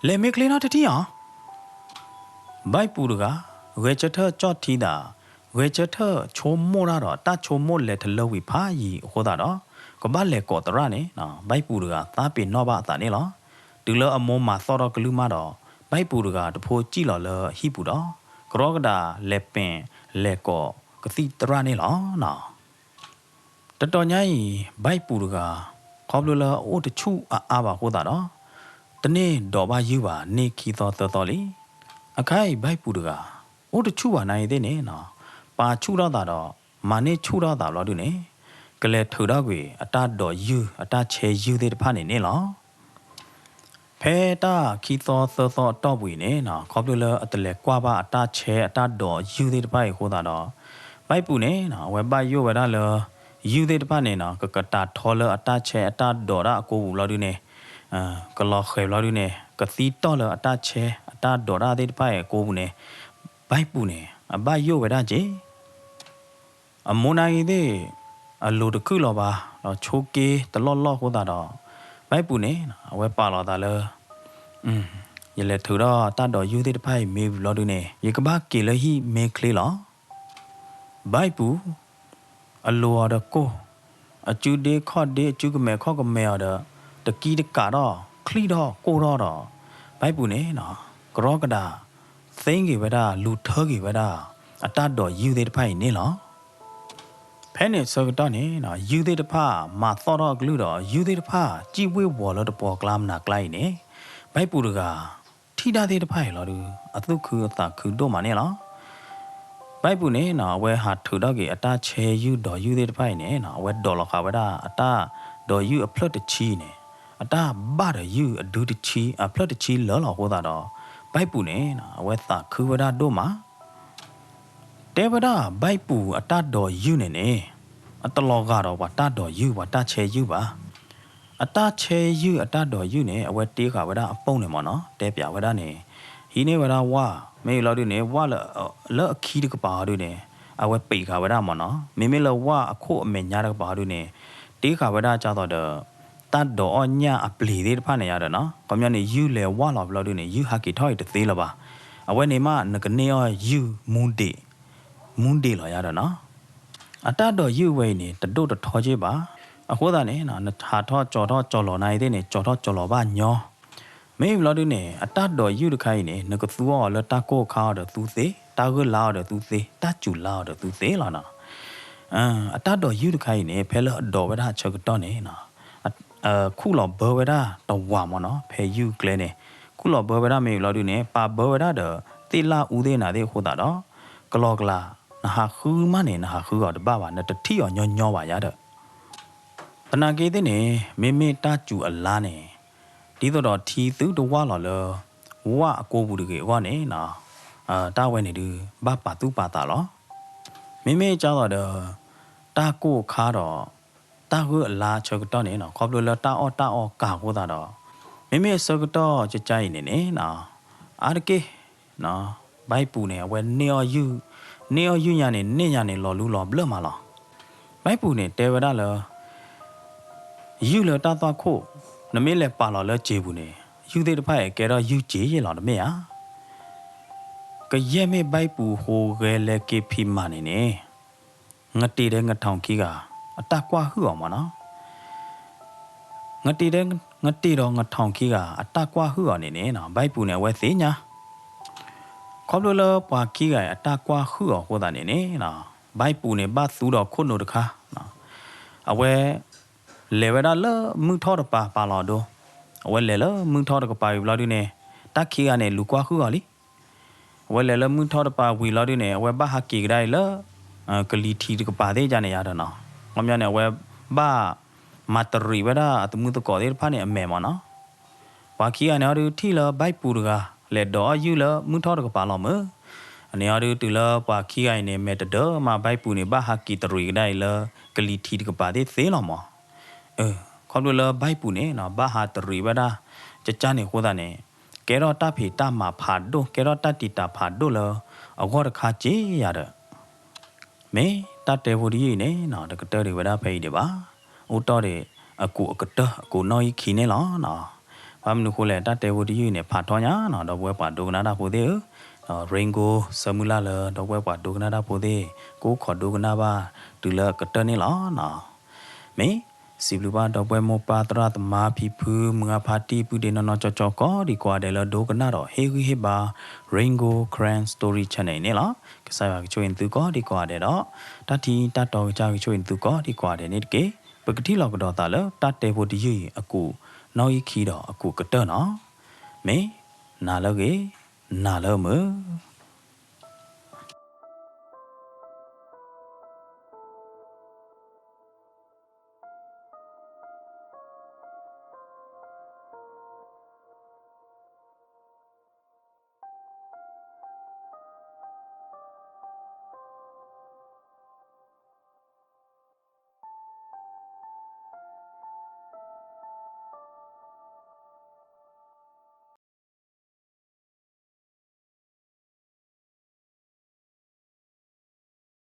လေမေကလေးတော့တတိအောင်ဘိုက်ပူတကဝေချထကြော့ထီတာဝေချထချိုမိုလာတော့တချိုမိုလက်ထလဝေဖားရီဟောတာတော့ကဘာလေကောတရနေနော်ဘိုက်ပူတကသားပင်တော့ပါတာနေလောဒူလအမောမှာသောတော့ကလူမတော့ဘိုက်ပူတကတဖိုးကြည့်လော်လဟိပူတော့ကရောကဒါလက်ပင်လက်ကောကတိတရနေလောနော်တတော်ညိုင်းဘိုက်ပူတကခေါပလလအိုတချုအာပါဟောတာတော့တနေ့တော့ပါယူပါနေခီတော်တော်လီ အခိုင်ဘိုက်ပူတကအိုတချူပါနိုင်တဲ့နဲ့နော်ပါချူတော့တာတော့မာနေချူတော့တာလို့တူနေကလေးထူတော့ကွေအတတော်ယူအတချေယူတဲ့တဖာနေနေလောဖဲတာခီသောသောတော့ပွေနေနော်ခေါပလူလအတလဲကွာပါအတချေအတတော်ယူတဲ့တဖာဟိုတာတော့ဘိုက်ပူနေနော်ဝဲပါယိုဝဲတာလယူတဲ့တဖာနေနော်ကတာထောလအတချေအတတော်ရအကိုဘူးလို့တူနေကလောခဲလို့တူနေကတိတော့လအတချေအတတော်ရတဲ့တဖာကိုဘူးနေဘိုက်ပူနေအဘယိုဝဲတာကြီးအမွန်နိုင်တဲ့အလိုတခုလောပါတော့ချိုးကေးတလော့လော့ဟိုတာတော့ဘိုက်ပူနေအဝဲပါလာတာလေရလေထူတော့တတ်တော်ယူသေးတဖိုင်မေလော်ဒူနေရေကဘာကေလဟီမေကလေးလောဘိုက်ပူအလိုရကိုအကျူဒေခော့ဒေအကျူကမဲခော့ကမဲရတကီတကတော့ခလီတော့ကိုတော့ဘိုက်ပူနေနော်ကရောကဒါသိင်းကြီးဝဲတာလူထောကြီးဝဲတာအတတ်တော်ယူသေးတဖိုင်နေလောဖဲနေစောကတော့နေနော်ယူသေးတဖာမသောတော့ဂလူတော့ယူသေးတဖာကြည်ဝေးဝေါ်လို့တပေါ်ကလာမနာကလိုက်နေဘိုက်ပူတကထိတာသေးတဖာလောသူအသုခုအတာခုတော့မနေလားဘိုက်ပူနေနော်ဝဲဟာထူတော့ကြီးအတာချေယူတော့ယူသေးတဖာနေနော်ဝဲဒေါ်လာခဝဒါအတာတော့ယူအဖလတ်တချီနေအတာဘာရယူအဒူတချီအဖလတ်တချီလောဟိုတာတော့ဘိုက်ပူနေနော်ဝဲတာခုဝဒါတော့မှာတေဝဒဘိုက်ပူအတတော်ယူနေနေအတလောကတော့ဝတတော်ယူဝတချေယူပါအတချေယူအတတော်ယူနေအဝဲတေးခါဝဒအပုံးနေမနော်တဲပြဝဒနေဟီနေဝဒဝါမေလော်ဒူနေဝါလောအခီးတကပါဒူနေအဝဲပေခါဝဒမနော်မေမေလောဝါအခုအမေညာတကပါဒူနေတေးခါဝဒကြတော့တတ်တော်အညာအပလီသေးတဖာနေရတယ်နော်ကွန်မြူနီယူလေဝါလော်ဘလော်ဒူနေယူဟာကီထောက်တသေးလပါအဝဲနေမနကနေယူမွန်းတေမွန်းတေလော်ရတော့နော်အတတော်ယူဝဲနေတတို့တထောကြီးပါအခုသာနေနော်ဟာထောကြော်ထောကြော်လော်နိုင်တဲ့နေကြော်ထောကြော်လော်ပါညောမေဘလော်ဒူနေအတတော်ယူတခိုင်းနေငကသူောလတကိုခါတော့သူသေးတာကလာတော့သူသေးတကျူလာတော့သူသေးလာနော်အတတော်ယူတခိုင်းနေဖဲလော်တော်ဝဒချက်တော့နေနော်ခုလော်ဘောဝဒတော့ဝါမနော်ဖဲယူကလဲနေခုလော်ဘောဝဒမေဘလော်ဒူနေပါဘောဝဒတော့တိလာဦးသေးနာသေးဟိုတာတော့ကလောကလာနဟာခူးမနေနဟာခူးတော့တပါနဲ့တတိရောညောပါရတဲ့တနာကေတဲ့နေမေမေတကျူအလားနေဒီတော့ထီသူတဝါလော်လောဝါအကိုဘူးတကေဝါနေနော်တာဝဲနေတူဘပါသူပါတာလောမေမေကြောက်တော့တာကိုခါတော့တာဟုအလားချောကတော့နေနော်ခေါပလိုလတာအောကာဟိုတာတော့မေမေစောကတော့ကြကြိုင်နေနေနော်အားကေနော်ဘိုက်ပူနေဝဲနေော်ယူညာနေလော်လူလော်ဘလမလားဘိုက်ပူနေတဲဝဒလောယူလောတာသွားခို့နမေလဲပါလော်လဲဂျေဘူးနေယူသေးတဖိုက်ကဲတော့ယူဂျေရလော်နမေဟာကရဲမေဘိုက်ပူဟိုခဲလဲကေဖီမနေနေငတိတဲ့ငထောင်ခီကအတကွာဟူအောင်မနော်ငတိတော့ငထောင်ခီကအတကွာဟူအောင်နေနေနော်ဘိုက်ပူနေဝဲသေးညာခေါပလိုလပွားခီကအတကွာဟူအောင်ဟိုတာနေနေနော်ဘိုက်ပူနေဘတ်သူတော့ခုနိုတခါနော်အဝဲလေဝဒါလမှုထောတော့ပါလာတော့အဝဲလေလမှုထောတော့ပါဘလာဒီနေတက်ခီကနေလူကွာဟူအောင်လीအဝဲလေလမှုထောတော့ပါဝီလာဒီနေအဝဲဘဟာကီကတိုင်းလကလီထီတကပါသေးကြနေရတော့နော်ငမနေအဝဲဘာမတရီဝဒါအတမှုတကောတဲ့ဖာနေအမဲမနော်ဘာခီကနေအရထီလဘိုက်ပူတကလေတော့ယူလမှုထောတော့ပါလောမအနေအရတူလပွားခီအိုင်နေမက်တတော်မဘိုက်ပူနေဘာဟာကီတရီကတိုင်းလကလီထီတကပါသေးသေးလောမခေါပလိုလဘိုက်ပူနေနော်ဘာဟာတရီဝဒါကြကြနေဟိုတာနေကဲတော့တဖေတမဖာဒိုကဲတော့တတီတာဖာဒိုလအခေါ်တခါကြည့်ရတဲ့မေတတဲဝဒီနေနော်တကတဲတွေဝဒါဖိနေပါဦးတော့တဲ့အကူအကတအကူနော်ခီနေလောနော်ဘာမလို့ခိုးလဲတတဲဝဒီနေဖာထောညာနော်တော့ဘွဲပါဒိုကနာတာပိုသေးရင်ဂိုဆမူလာလတော့ဘွဲပါဒိုကနာတာပိုသေးကိုခေါ်ဒိုကနာပါဒူလကတနေလောနော်မေစီဘလူပါတော့ပွဲမောပါတရတမာဖီဖူးမငါဖာတီပူဒေနော်ချောချောကောဒီကွာတယ်လဒိုကနာတော့ဟေဂီဟေပါ Raingo Grand Story Channel နေလားကစားပါချိုရင်သူကောဒီကွာတယ်တော့တတီတတော်ကြာချိုရင်သူကောဒီကွာတယ်နေတကေပကတိလောက်ကတော့တာလတတဲဖို့ဒီရီအကူနောက်ခီတော့အကူကတနော်မေနာလောကေ နာလောမ